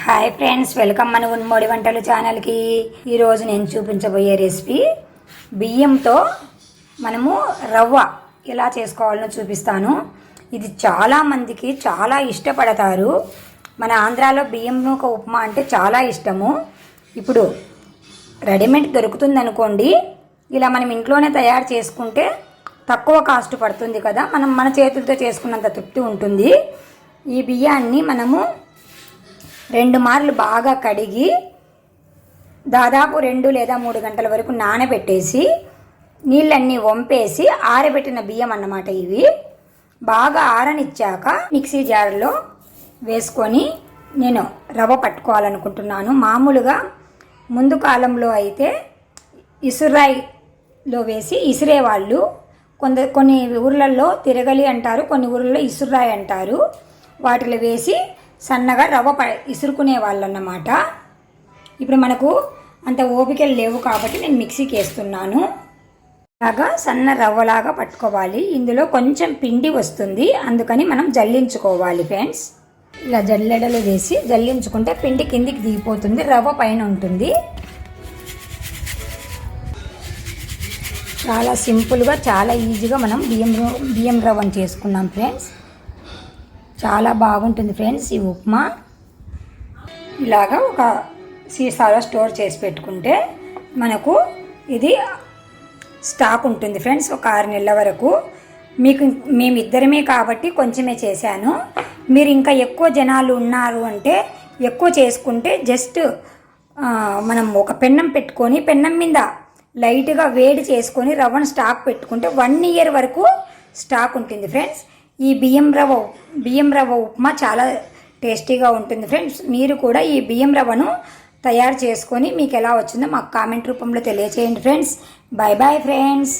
Hi friends, welcome మన ఉన్మోడి వంటలు ఛానల్కి. ఈరోజు నేను చూపించబోయే రెసిపీ బియ్యంతో మనము రవ్వ ఎలా చేసుకోవాలో చూపిస్తాను. ఇది చాలామందికి చాలా ఇష్టపడతారు. మన ఆంధ్రాలో బియ్యం నూక ఉప్మా అంటే చాలా ఇష్టము. ఇప్పుడు రెడీమేడ్ దొరుకుతుంది అనుకోండి, ఇలా మనం ఇంట్లోనే తయారు చేసుకుంటే తక్కువ కాస్ట్ పడుతుంది కదా, మనం మన చేతులతో చేసుకున్నంత తృప్తి ఉంటుంది. ఈ బియ్యాన్ని మనము 2 మార్లు బాగా కడిగి దాదాపు 2 లేదా 3 గంటల వరకు నానబెట్టేసి నీళ్ళన్నీ వంపేసి ఆరబెట్టిన బియ్యం అన్నమాట. ఇవి బాగా ఆరనిచ్చాక మిక్సీ జార్లో వేసుకొని నేను రవ్వ పట్టుకోవాలనుకుంటున్నాను. మామూలుగా ముందు కాలంలో అయితే ఇసురాయిలో వేసి ఇసిరేవాళ్ళు. కొన్ని ఊర్లలో తిరగలి అంటారు, కొన్ని ఊర్లలో ఇసురాయి అంటారు. వాటిలో వేసి సన్నగా రవ్వ ఇసురుకునే వాళ్ళు అన్నమాట. ఇప్పుడు మనకు అంత ఓపికలు లేవు కాబట్టి నేను మిక్సీకి వేస్తున్నాను. ఇలాగా సన్న రవ్వలాగా పట్టుకోవాలి. ఇందులో కొంచెం పిండి వస్తుంది, అందుకని మనం జల్లించుకోవాలి ఫ్రెండ్స్. ఇలా జల్లెడలు వేసి జల్లించుకుంటే పిండి కిందికి దిగిపోతుంది, రవ్వ పైన ఉంటుంది. చాలా సింపుల్గా చాలా ఈజీగా మనం బియ్యం రవ్వను చేసుకున్నాం ఫ్రెండ్స్. చాలా బాగుంటుంది ఫ్రెండ్స్ ఈ ఉప్మా. ఇలాగా ఒక సీసాలో స్టోర్ చేసి పెట్టుకుంటే మనకు ఇది స్టాక్ ఉంటుంది ఫ్రెండ్స్, ఒక 6 నెలల వరకు. మేమిద్దరమే కాబట్టి కొంచెమే చేశాను. మీరు ఇంకా ఎక్కువ జనాలు ఉన్నారు అంటే ఎక్కువ చేసుకుంటే జస్ట్ మనం ఒక పెన్నం పెట్టుకొని పెన్నం మీద లైట్గా వేడి చేసుకొని రవ్వను స్టాక్ పెట్టుకుంటే 1 ఇయర్ వరకు స్టాక్ ఉంటుంది ఫ్రెండ్స్. ఈ బియ్యం రవ్వ ఉప్మా చాలా టేస్టీగా ఉంటుంది ఫ్రెండ్స్. మీరు కూడా ఈ బియ్యం రవ్వను తయారు చేసుకొని మీకు ఎలా వచ్చిందో మాకు కామెంట్ రూపంలో తెలియచేయండి ఫ్రెండ్స్. Bye bye friends.